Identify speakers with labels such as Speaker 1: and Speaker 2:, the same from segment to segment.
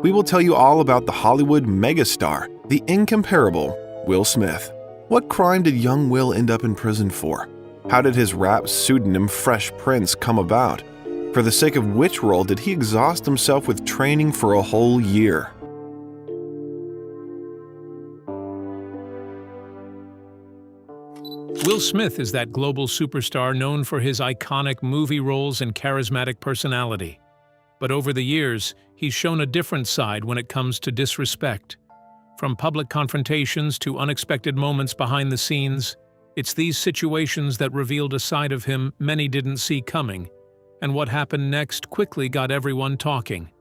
Speaker 1: we will tell you all about the Hollywood megastar, the incomparable Will Smith. What crime did young Will end up in prison for? How did his rap pseudonym Fresh Prince come about? For the sake of which role did he exhaust himself with training for a whole year?
Speaker 2: Will Smith is that global superstar known for his iconic movie roles and charismatic personality. But over the years, he's shown a different side when it comes to disrespect. From public confrontations to unexpected moments behind the scenes, it's these situations that revealed a side of him many didn't see coming, and what happened next quickly got everyone talking.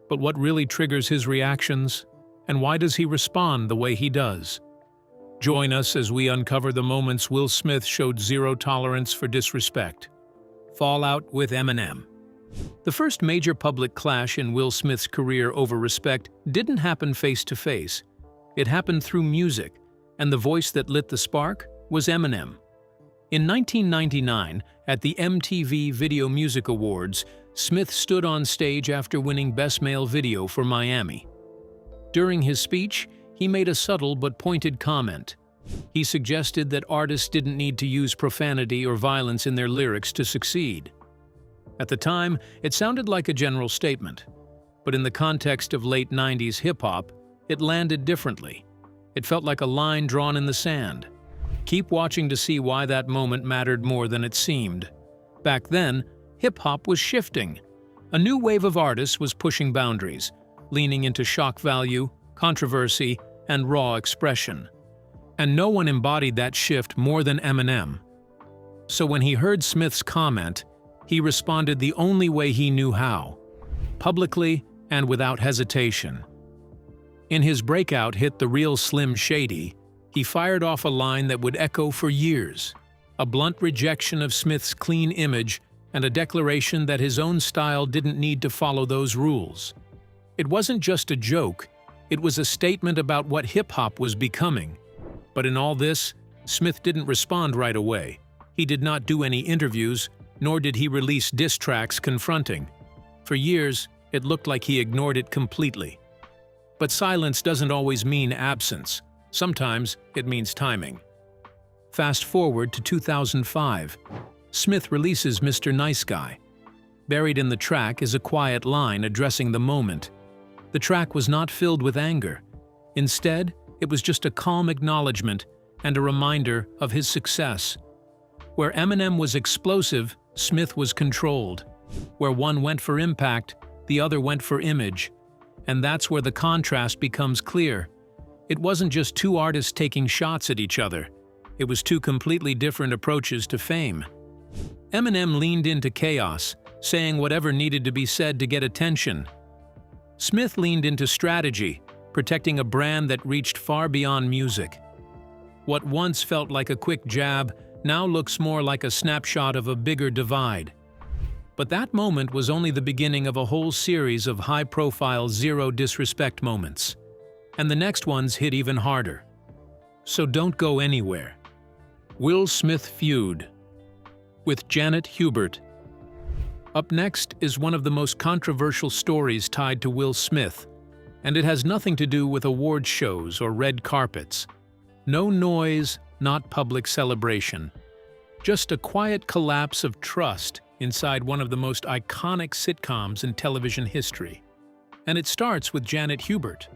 Speaker 2: But what really triggers his reactions, and why does he respond the way he does? Join us as we uncover the moments Will Smith showed zero tolerance for disrespect. Fallout with Eminem. The first major public clash in Will Smith's career over respect didn't happen face-to-face. It happened through music, and the voice that lit the spark was Eminem. In 1999, at the MTV Video Music Awards, Smith stood on stage after winning Best Male Video for Miami. During his speech, he made a subtle but pointed comment. He suggested that artists didn't need to use profanity or violence in their lyrics to succeed. At the time, it sounded like a general statement, but in the context of late 90s hip-hop, it landed differently. It felt like a line drawn in the sand. Keep watching to see why that moment mattered more than it seemed. Back then, hip-hop was shifting. A new wave of artists was pushing boundaries, leaning into shock value, controversy, and raw expression. And no one embodied that shift more than Eminem. So when he heard Smith's comment, he responded the only way he knew how, publicly and without hesitation. In his breakout hit The Real Slim Shady, he fired off a line that would echo for years, a blunt rejection of Smith's clean image and a declaration that his own style didn't need to follow those rules. It wasn't just a joke, it was a statement about what hip-hop was becoming. But in all this, Smith didn't respond right away. He did not do any interviews, nor did he release diss tracks confronting. For years, it looked like he ignored it completely. But silence doesn't always mean absence. Sometimes it means timing. Fast forward to 2005. Smith releases Mr. Nice Guy. Buried in the track is a quiet line addressing the moment. The track was not filled with anger. Instead, it was just a calm acknowledgement and a reminder of his success. Where Eminem was explosive, Smith was controlled. Where one went for impact, the other went for image. And that's where the contrast becomes clear. It wasn't just two artists taking shots at each other. It was two completely different approaches to fame. Eminem leaned into chaos, saying whatever needed to be said to get attention. Smith leaned into strategy, protecting a brand that reached far beyond music. What once felt like a quick jab now looks more like a snapshot of a bigger divide. But that moment was only the beginning of a whole series of high-profile zero-disrespect moments. And the next ones hit even harder. So don't go anywhere. Will Smith Feud with Janet Hubert. Up next is one of the most controversial stories tied to Will Smith, and it has nothing to do with award shows or red carpets. No noise, not public celebration. Just a quiet collapse of trust inside one of the most iconic sitcoms in television history. And it starts with Janet Hubert.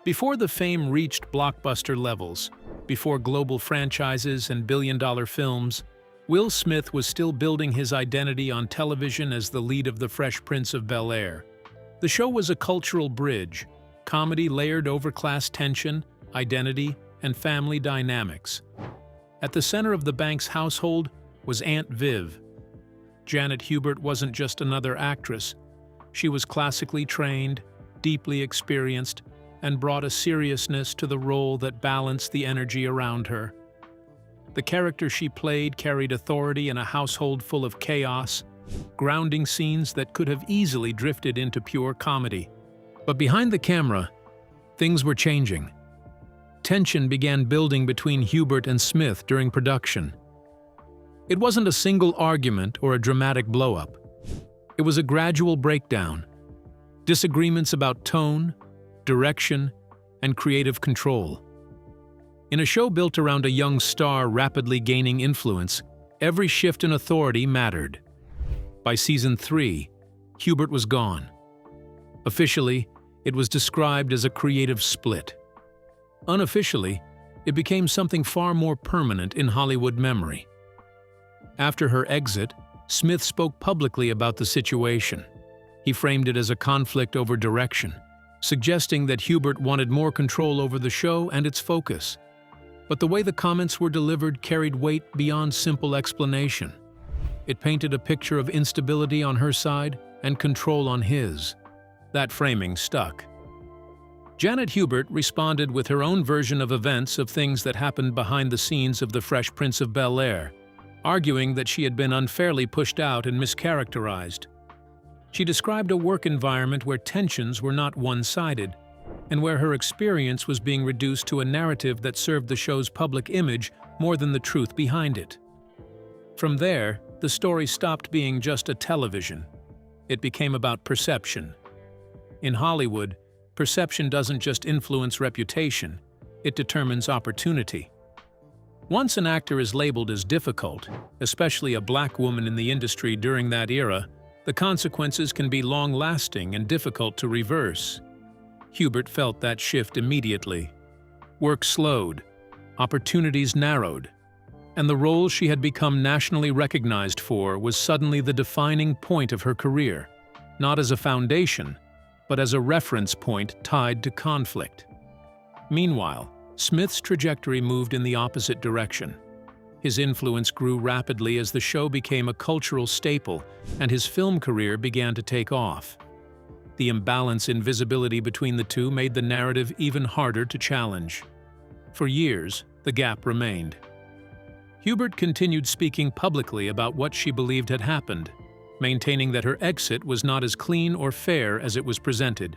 Speaker 2: Before the fame reached blockbuster levels, before global franchises and billion-dollar films, Will Smith was still building his identity on television as the lead of The Fresh Prince of Bel-Air. The show was a cultural bridge, comedy layered over class tension, identity, and family dynamics. At the center of the Banks household was Aunt Viv. Janet Hubert wasn't just another actress. She was classically trained, deeply experienced, and brought a seriousness to the role that balanced the energy around her. The character she played carried authority in a household full of chaos, grounding scenes that could have easily drifted into pure comedy. But behind the camera, things were changing. Tension began building between Hubert and Smith during production. It wasn't a single argument or a dramatic blow-up. It was a gradual breakdown. disagreements about tone, direction, and creative control. In a show built around a young star rapidly gaining influence, every shift in authority mattered. By season 3, Hubert was gone. Officially, it was described as a creative split. Unofficially, it became something far more permanent in Hollywood memory. After her exit, Smith spoke publicly about the situation. He framed it as a conflict over direction, suggesting that Hubert wanted more control over the show and its focus. But the way the comments were delivered carried weight beyond simple explanation. It painted a picture of instability on her side and control on his. That framing stuck. Janet Hubert responded with her own version of events of things that happened behind the scenes of The Fresh Prince of Bel-Air, arguing that she had been unfairly pushed out and mischaracterized. She described a work environment where tensions were not one-sided, and where her experience was being reduced to a narrative that served the show's public image more than the truth behind it. From there, the story stopped being just a television. It became about perception. In Hollywood, perception doesn't just influence reputation, it determines opportunity. Once an actor is labeled as difficult, especially a black woman in the industry during that era, the consequences can be long-lasting and difficult to reverse. Hubert felt that shift immediately. Work slowed, opportunities narrowed, and the role she had become nationally recognized for was suddenly the defining point of her career, not as a foundation, but as a reference point tied to conflict. Meanwhile, Smith's trajectory moved in the opposite direction. His influence grew rapidly as the show became a cultural staple and his film career began to take off. The imbalance in visibility between the two made the narrative even harder to challenge. For years, the gap remained. Hubert continued speaking publicly about what she believed had happened, maintaining that her exit was not as clean or fair as it was presented.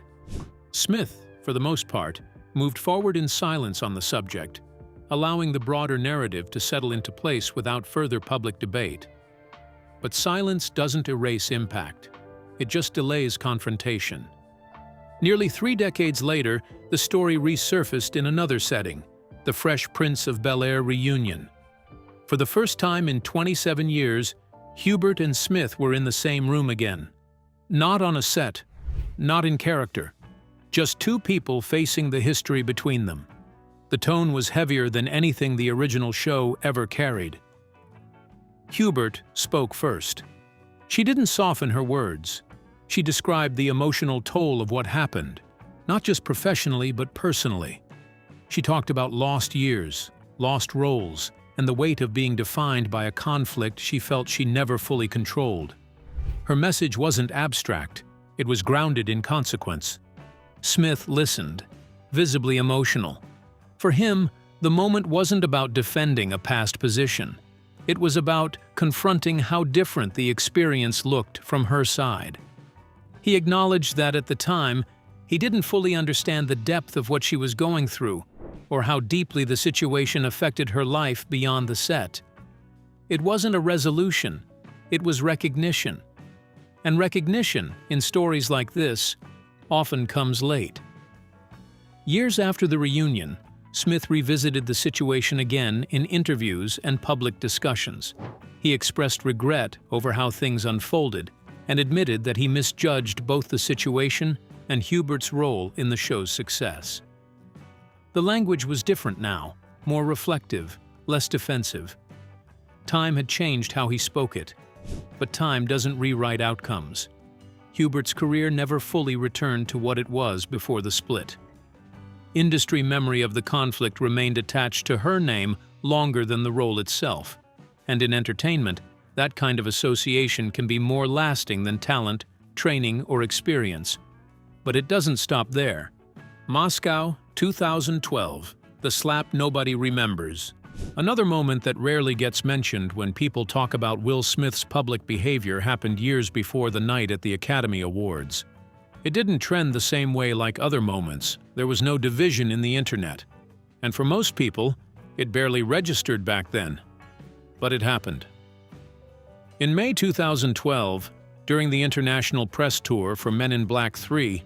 Speaker 2: Smith, for the most part, moved forward in silence on the subject, allowing the broader narrative to settle into place without further public debate. But silence doesn't erase impact. It just delays confrontation. Nearly 3 decades later, the story resurfaced in another setting, the Fresh Prince of Bel-Air reunion. For the first time in 27 years, Hubert and Smith were in the same room again. Not on a set, not in character, just two people facing the history between them. The tone was heavier than anything the original show ever carried. Hubert spoke first. She didn't soften her words. She described the emotional toll of what happened, not just professionally but personally. She talked about lost years, lost roles, and the weight of being defined by a conflict she felt she never fully controlled. Her message wasn't abstract, it was grounded in consequence. Smith listened, visibly emotional. For him, the moment wasn't about defending a past position. It was about confronting how different the experience looked from her side. He acknowledged that at the time, he didn't fully understand the depth of what she was going through, or how deeply the situation affected her life beyond the set. It wasn't a resolution, it was recognition. And recognition, in stories like this, often comes late. Years after the reunion, Smith revisited the situation again in interviews and public discussions. He expressed regret over how things unfolded and admitted that he misjudged both the situation and Hubert's role in the show's success. The language was different now, more reflective, less defensive. Time had changed how he spoke it, but time doesn't rewrite outcomes. Hubert's career never fully returned to what it was before the split. Industry memory of the conflict remained attached to her name longer than the role itself, and in entertainment, that kind of association can be more lasting than talent, training, or experience. But it doesn't stop there. Moscow, 2012, the slap nobody remembers. Another moment that rarely gets mentioned when people talk about Will Smith's public behavior happened years before the night at the Academy Awards. It didn't trend the same way like other moments. There was no division in the internet. And for most people, it barely registered back then. But it happened. In May 2012, During the international press tour for Men in Black 3,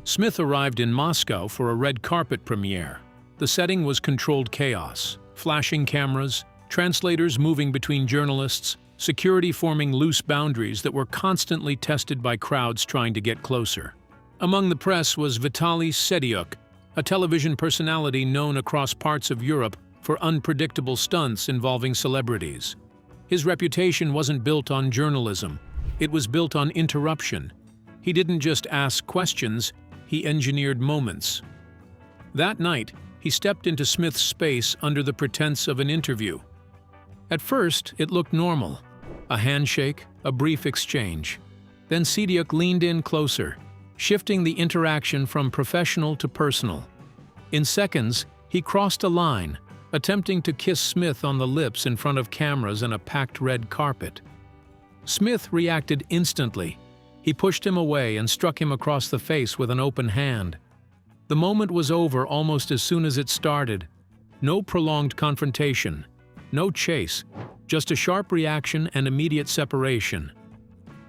Speaker 2: Smith arrived in Moscow for a red carpet premiere. The setting was controlled chaos, flashing cameras, translators moving between journalists, security forming loose boundaries that were constantly tested by crowds trying to get closer. Among the press was Vitaly Sedyuk, a television personality known across parts of Europe for unpredictable stunts involving celebrities. His reputation wasn't built on journalism, it was built on interruption. He didn't just ask questions, he engineered moments. That night, he stepped into Smith's space under the pretense of an interview. At first, it looked normal. A handshake, a brief exchange. Then Sedyuk leaned in closer, shifting the interaction from professional to personal. In seconds, he crossed a line, attempting to kiss Smith on the lips in front of cameras and a packed red carpet. Smith reacted instantly. He pushed him away and struck him across the face with an open hand. The moment was over almost as soon as it started. No prolonged confrontation, no chase, just a sharp reaction and immediate separation.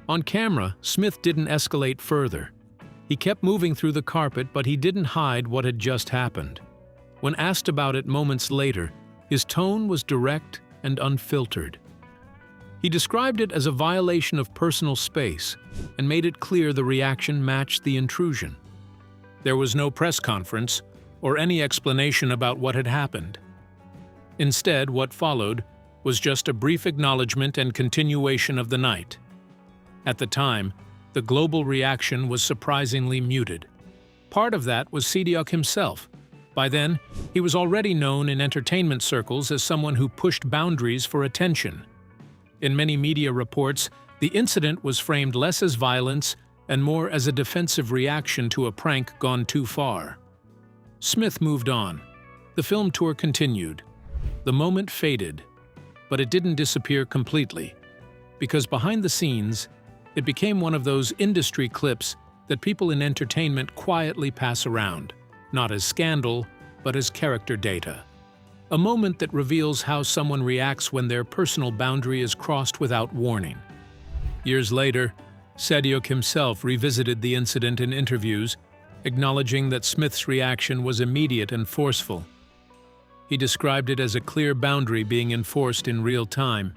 Speaker 2: On camera, Smith didn't escalate further. He kept moving through the carpet, but he didn't hide what had just happened. When asked about it moments later, his tone was direct and unfiltered. He described it as a violation of personal space and made it clear the reaction matched the intrusion. There was no press conference or any explanation about what had happened. Instead, what followed was just a brief acknowledgement and continuation of the night. At the time, the global reaction was surprisingly muted. Part of that was Sedyuk himself. By then, he was already known in entertainment circles as someone who pushed boundaries for attention. In many media reports, the incident was framed less as violence and more as a defensive reaction to a prank gone too far. Smith moved on. The film tour continued. The moment faded, but it didn't disappear completely, because behind the scenes, it became one of those industry clips that people in entertainment quietly pass around, not as scandal, but as character data. A moment that reveals how someone reacts when their personal boundary is crossed without warning. Years later, Sedyuk himself revisited the incident in interviews, acknowledging that Smith's reaction was immediate and forceful. He described it as a clear boundary being enforced in real time.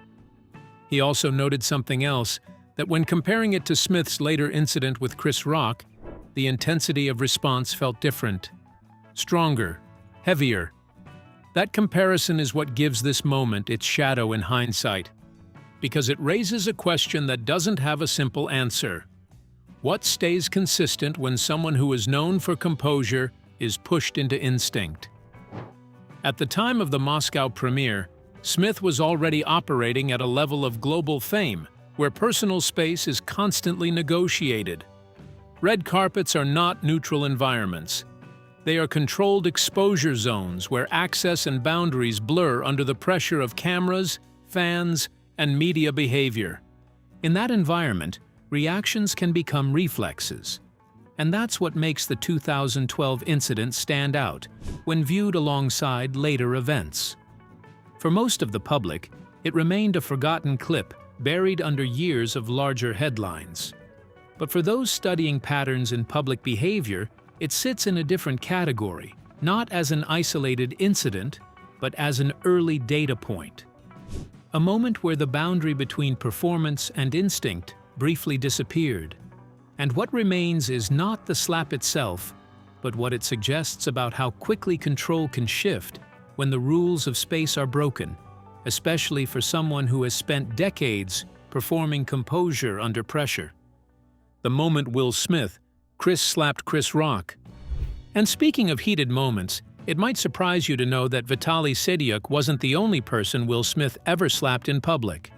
Speaker 2: He also noted something else, that when comparing it to Smith's later incident with Chris Rock, the intensity of response felt different. Stronger, heavier. That comparison is what gives this moment its shadow in hindsight, because it raises a question that doesn't have a simple answer. What stays consistent when someone who is known for composure is pushed into instinct? At the time of the Moscow premiere, Smith was already operating at a level of global fame, where personal space is constantly negotiated. Red carpets are not neutral environments. They are controlled exposure zones where access and boundaries blur under the pressure of cameras, fans, and media behavior. In that environment, reactions can become reflexes. And that's what makes the 2012 incident stand out when viewed alongside later events. For most of the public, it remained a forgotten clip buried under years of larger headlines. But for those studying patterns in public behavior, it sits in a different category, not as an isolated incident, but as an early data point. A moment where the boundary between performance and instinct briefly disappeared. And what remains is not the slap itself, but what it suggests about how quickly control can shift when the rules of space are broken, especially for someone who has spent decades performing composure under pressure. The moment Will Smith, Chris slapped Chris Rock. And speaking of heated moments, it might surprise you to know that Vitaly Sedyuk wasn't the only person Will Smith ever slapped in public.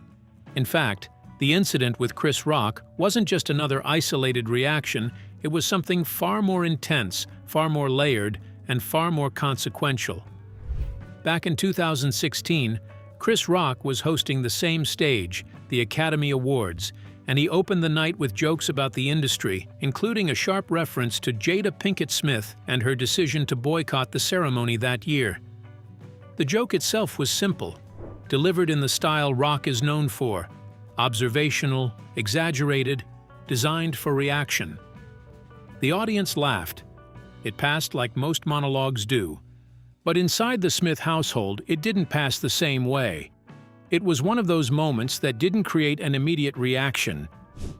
Speaker 2: In fact, the incident with Chris Rock wasn't just another isolated reaction, it was something far more intense, far more layered, and far more consequential. Back in 2016, Chris Rock was hosting the same stage, the Academy Awards, and he opened the night with jokes about the industry, including a sharp reference to Jada Pinkett Smith and her decision to boycott the ceremony that year. The joke itself was simple, delivered in the style Rock is known for: observational, exaggerated, designed for reaction. The audience laughed. It passed like most monologues do. But inside the Smith household, it didn't pass the same way. It was one of those moments that didn't create an immediate reaction,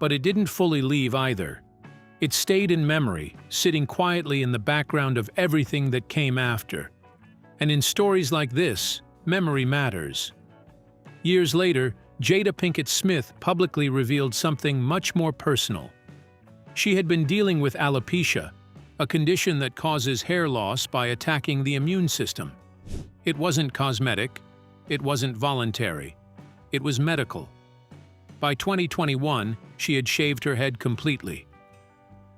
Speaker 2: but it didn't fully leave either. It stayed in memory, sitting quietly in the background of everything that came after. And in stories like this, memory matters. Years later, Jada Pinkett Smith publicly revealed something much more personal. She had been dealing with alopecia, a condition that causes hair loss by attacking the immune system. It wasn't cosmetic, it wasn't voluntary, it was medical. By 2021, she had shaved her head completely.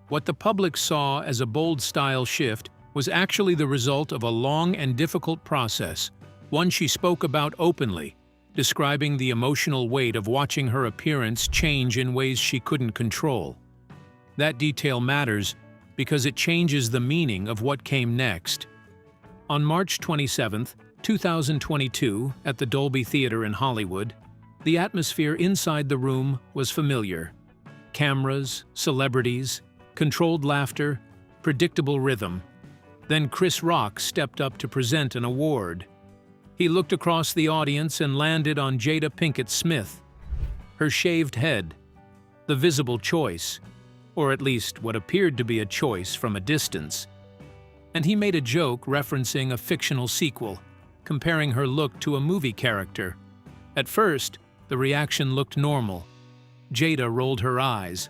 Speaker 2: What the public saw as a bold style shift was actually the result of a long and difficult process, one she spoke about openly, describing the emotional weight of watching her appearance change in ways she couldn't control. That detail matters because it changes the meaning of what came next. On March 27, 2022, at the Dolby Theater in Hollywood, the atmosphere inside the room was familiar. Cameras, celebrities, controlled laughter, predictable rhythm. Then Chris Rock stepped up to present an award. He looked across the audience and landed on Jada Pinkett Smith. Her shaved head, the visible choice, or at least what appeared to be a choice from a distance. And he made a joke referencing a fictional sequel, comparing her look to a movie character. At first, the reaction looked normal. Jada rolled her eyes.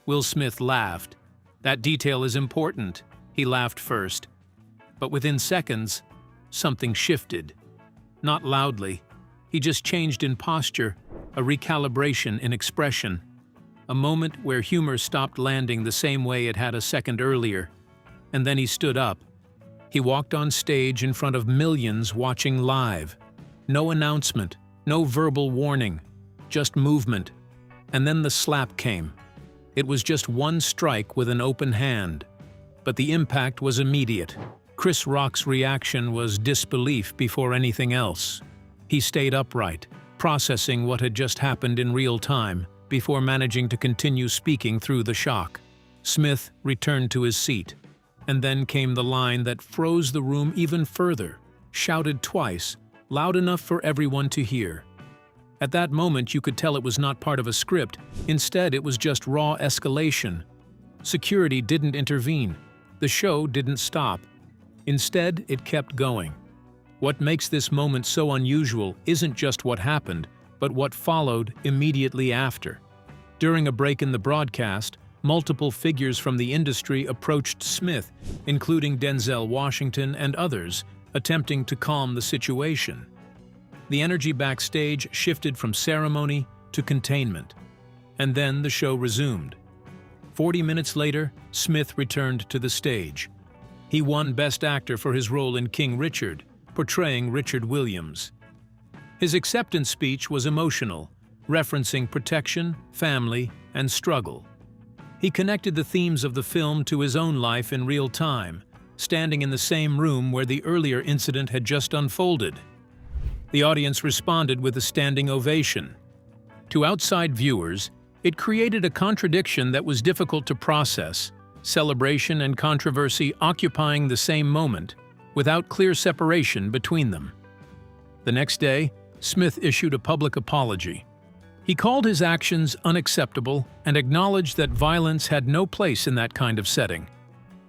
Speaker 2: Will Smith laughed. That detail is important. He laughed first. But within seconds, something shifted. Not loudly. He just changed in posture, a recalibration in expression. A moment where humor stopped landing the same way it had a second earlier. And then he stood up. He walked on stage in front of millions watching live. No announcement, no verbal warning, just movement. And then the slap came. It was just one strike with an open hand. But the impact was immediate. Chris Rock's reaction was disbelief before anything else. He stayed upright, processing what had just happened in real time, before managing to continue speaking through the shock. Smith returned to his seat. And then came the line that froze the room even further, shouted twice, loud enough for everyone to hear. At that moment, you could tell it was not part of a script. Instead, it was just raw escalation. Security didn't intervene. The show didn't stop. Instead, it kept going. What makes this moment so unusual isn't just what happened, but what followed immediately after. During a break in the broadcast, multiple figures from the industry approached Smith, including Denzel Washington and others, attempting to calm the situation. The energy backstage shifted from ceremony to containment. And then the show resumed. 40 minutes later, Smith returned to the stage. He won Best Actor for his role in King Richard, portraying Richard Williams. His acceptance speech was emotional, referencing protection, family, and struggle. He connected the themes of the film to his own life in real time, standing in the same room where the earlier incident had just unfolded. The audience responded with a standing ovation. To outside viewers, it created a contradiction that was difficult to process, celebration and controversy occupying the same moment, without clear separation between them. The next day, Smith issued a public apology. He called his actions unacceptable and acknowledged that violence had no place in that kind of setting.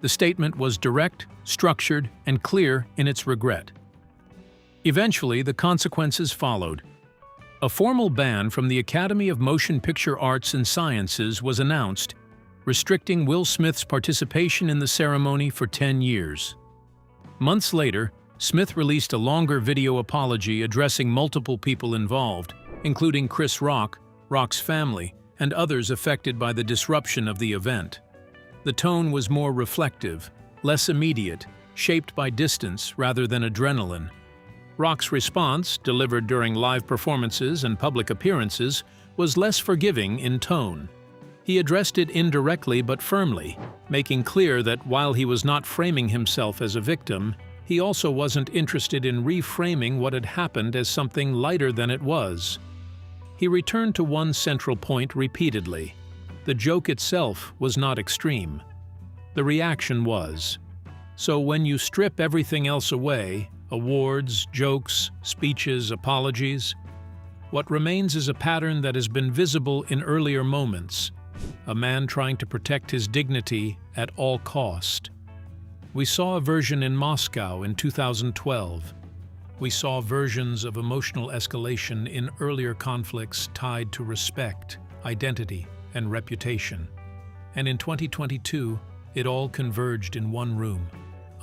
Speaker 2: The statement was direct, structured, and clear in its regret. Eventually, the consequences followed. A formal ban from the Academy of Motion Picture Arts and Sciences was announced, restricting Will Smith's participation in the ceremony for 10 years. Months later, Smith released a longer video apology addressing multiple people involved, including Chris Rock, Rock's family, and others affected by the disruption of the event. The tone was more reflective, less immediate, shaped by distance rather than adrenaline. Rock's response, delivered during live performances and public appearances, was less forgiving in tone. He addressed it indirectly but firmly, making clear that while he was not framing himself as a victim, he also wasn't interested in reframing what had happened as something lighter than it was. He returned to one central point repeatedly. The joke itself was not extreme. The reaction was. So when you strip everything else away, awards, jokes, speeches, apologies, what remains is a pattern that has been visible in earlier moments, a man trying to protect his dignity at all cost. We saw a version in Moscow in 2012. We saw versions of emotional escalation in earlier conflicts tied to respect, identity, and reputation. And in 2022, it all converged in one room,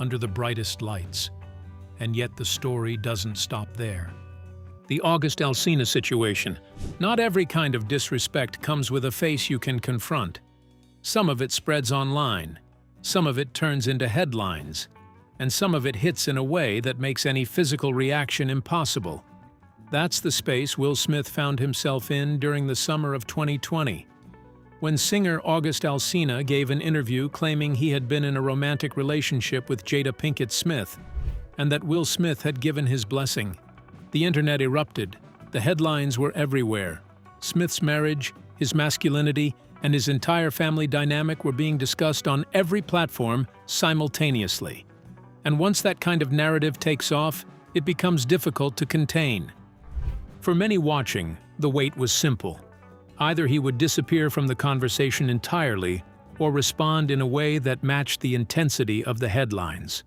Speaker 2: under the brightest lights. And yet the story doesn't stop there. The August Alsina situation. Not every kind of disrespect comes with a face you can confront. Some of it spreads online. Some of it turns into headlines. And some of it hits in a way that makes any physical reaction impossible. That's the space Will Smith found himself in during the summer of 2020. When singer August Alsina gave an interview claiming he had been in a romantic relationship with Jada Pinkett Smith, and that Will Smith had given his blessing. The internet erupted. The headlines were everywhere. Smith's marriage, his masculinity, and his entire family dynamic were being discussed on every platform simultaneously. And once that kind of narrative takes off, it becomes difficult to contain. For many watching, the wait was simple. Either he would disappear from the conversation entirely, or respond in a way that matched the intensity of the headlines.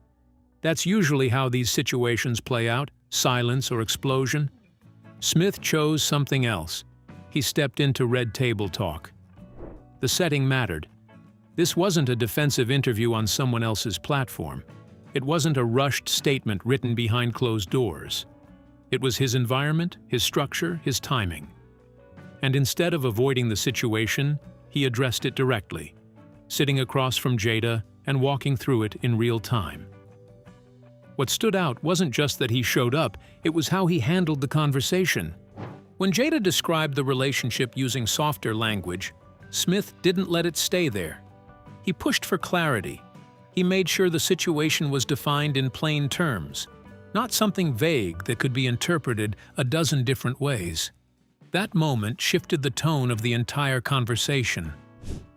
Speaker 2: That's usually how these situations play out, silence or explosion. Smith chose something else. He stepped into red table talk. The setting mattered. This wasn't a defensive interview on someone else's platform. It wasn't a rushed statement written behind closed doors. It was his environment, his structure, his timing. And instead of avoiding the situation, he addressed it directly, sitting across from Jada and walking through it in real time. What stood out wasn't just that he showed up, it was how he handled the conversation. When Jada described the relationship using softer language, Smith didn't let it stay there. He pushed for clarity. He made sure the situation was defined in plain terms, not something vague that could be interpreted a dozen different ways. That moment shifted the tone of the entire conversation.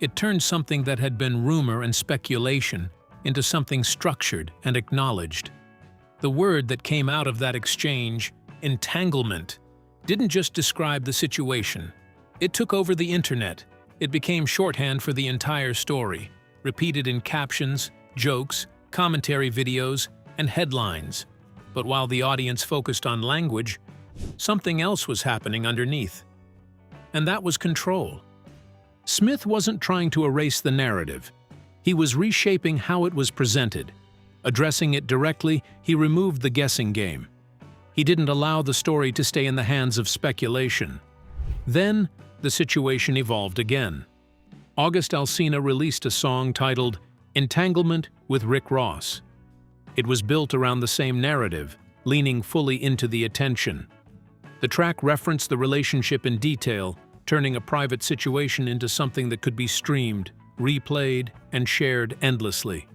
Speaker 2: It turned something that had been rumor and speculation into something structured and acknowledged. The word that came out of that exchange, entanglement, didn't just describe the situation. It took over the internet. It became shorthand for the entire story, repeated in captions, jokes, commentary videos, and headlines. But while the audience focused on language, something else was happening underneath. And that was control. Smith wasn't trying to erase the narrative. He was reshaping how it was presented. Addressing it directly, he removed the guessing game. He didn't allow the story to stay in the hands of speculation. Then, the situation evolved again. August Alsina released a song titled Entanglement with Rick Ross. It was built around the same narrative, leaning fully into the attention. The track referenced the relationship in detail, turning a private situation into something that could be streamed, replayed, and shared endlessly.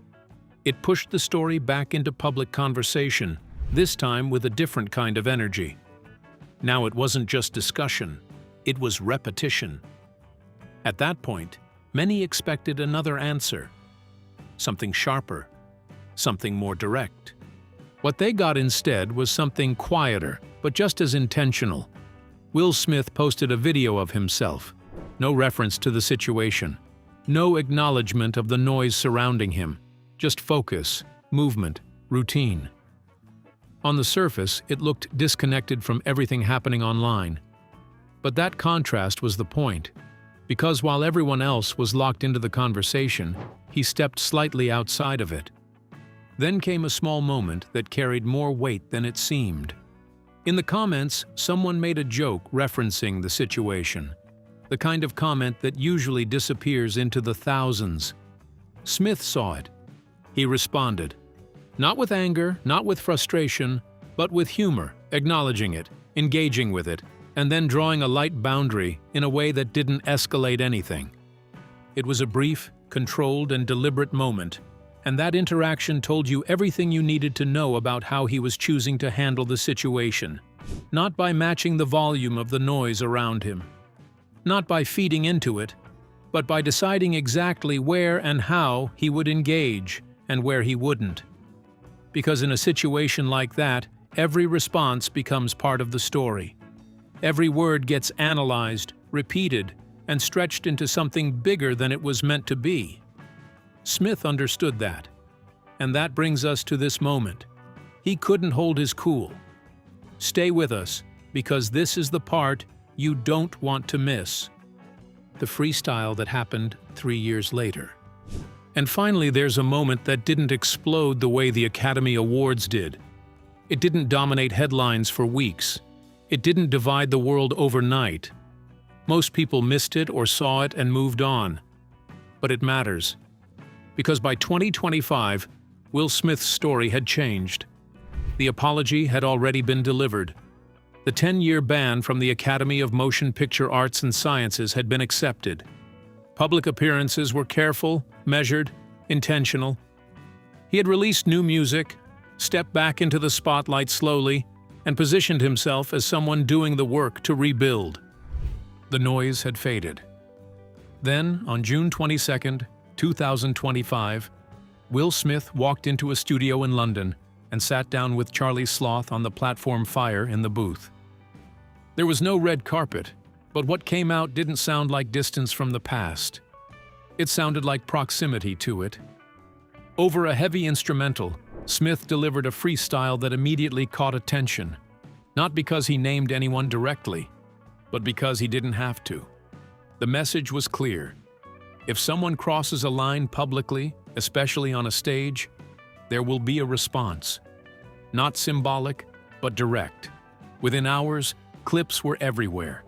Speaker 2: It pushed the story back into public conversation, this time with a different kind of energy. Now it wasn't just discussion, it was repetition. At that point, many expected another answer. Something sharper, something more direct. What they got instead was something quieter, but just as intentional. Will Smith posted a video of himself. No reference to the situation. No acknowledgement of the noise surrounding him. Just focus, movement, routine. On the surface, it looked disconnected from everything happening online. But that contrast was the point. Because while everyone else was locked into the conversation, he stepped slightly outside of it. Then came a small moment that carried more weight than it seemed. In the comments, someone made a joke referencing the situation, the kind of comment that usually disappears into the thousands. Smith saw it. He responded. Not with anger, not with frustration, but with humor, acknowledging it, engaging with it, and then drawing a light boundary in a way that didn't escalate anything. It was a brief, controlled, and deliberate moment, and that interaction told you everything you needed to know about how he was choosing to handle the situation, not by matching the volume of the noise around him, not by feeding into it, but by deciding exactly where and how he would engage and where he wouldn't. Because in a situation like that, every response becomes part of the story. Every word gets analyzed, repeated, and stretched into something bigger than it was meant to be. Smith understood that. And that brings us to this moment. He couldn't hold his cool. Stay with us, because this is the part you don't want to miss. The freestyle that happened 3 years later. And finally, there's a moment that didn't explode the way the Academy Awards did. It didn't dominate headlines for weeks. It didn't divide the world overnight. Most people missed it or saw it and moved on. But it matters. Because by 2025, Will Smith's story had changed. The apology had already been delivered. The 10-year ban from the Academy of Motion Picture Arts and Sciences had been accepted. Public appearances were careful, measured, intentional. He had released new music, stepped back into the spotlight slowly, and positioned himself as someone doing the work to rebuild. The noise had faded. Then, on June 22, 2025, Will Smith walked into a studio in London and sat down with Charlie Sloth on the platform Fire in the booth. There was no red carpet, but what came out didn't sound like distance from the past. It sounded like proximity to it. Over a heavy instrumental, Smith delivered a freestyle that immediately caught attention, not because he named anyone directly, but because he didn't have to. The message was clear. If someone crosses a line publicly, especially on a stage, there will be a response. Not symbolic, but direct. Within hours, clips were everywhere.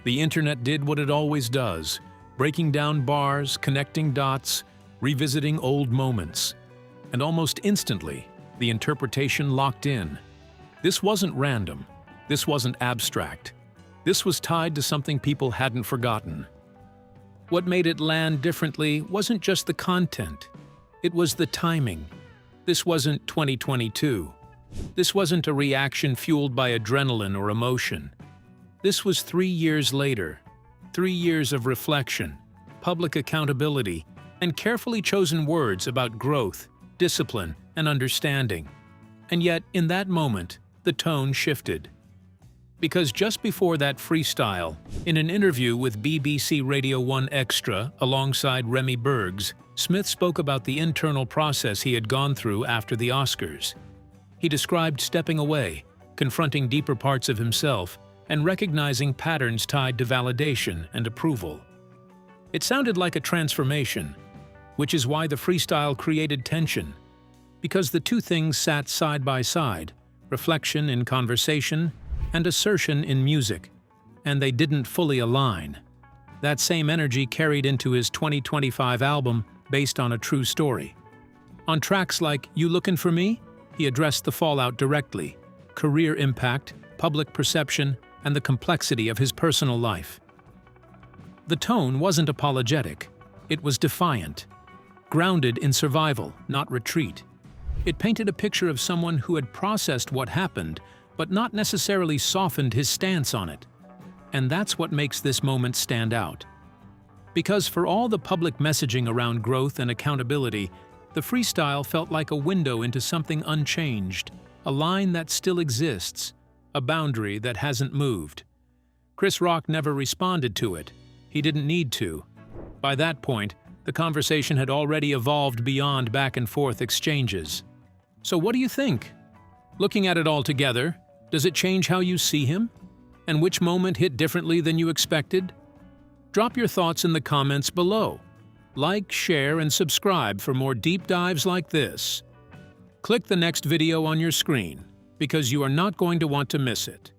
Speaker 2: The internet did what it always does, breaking down bars, connecting dots, revisiting old moments. And almost instantly, the interpretation locked in. This wasn't random. This wasn't abstract. This was tied to something people hadn't forgotten. What made it land differently wasn't just the content. It was the timing. This wasn't 2022. This wasn't a reaction fueled by adrenaline or emotion. This was 3 years later. 3 years of reflection, public accountability, and carefully chosen words about growth, discipline, and understanding. And yet, in that moment, the tone shifted. Because just before that freestyle, in an interview with BBC Radio 1 Extra alongside Remy Bergs, Smith spoke about the internal process he had gone through after the Oscars. He described stepping away, confronting deeper parts of himself, and recognizing patterns tied to validation and approval. It sounded like a transformation, which is why the freestyle created tension. Because the two things sat side by side, reflection in conversation and assertion in music, and they didn't fully align. That same energy carried into his 2025 album based on a true story. On tracks like You Lookin' For Me, he addressed the fallout directly, career impact, public perception, and the complexity of his personal life. The tone wasn't apologetic, it was defiant, grounded in survival, not retreat. It painted a picture of someone who had processed what happened, but not necessarily softened his stance on it. And that's what makes this moment stand out. Because for all the public messaging around growth and accountability, the freestyle felt like a window into something unchanged, a line that still exists, a boundary that hasn't moved. Chris Rock never responded to it. He didn't need to. By that point, the conversation had already evolved beyond back-and-forth exchanges. So what do you think? Looking at it all together, does it change how you see him? And which moment hit differently than you expected? Drop your thoughts in the comments below. Like, share, and subscribe for more deep dives like this. Click the next video on your screen, because you are not going to want to miss it.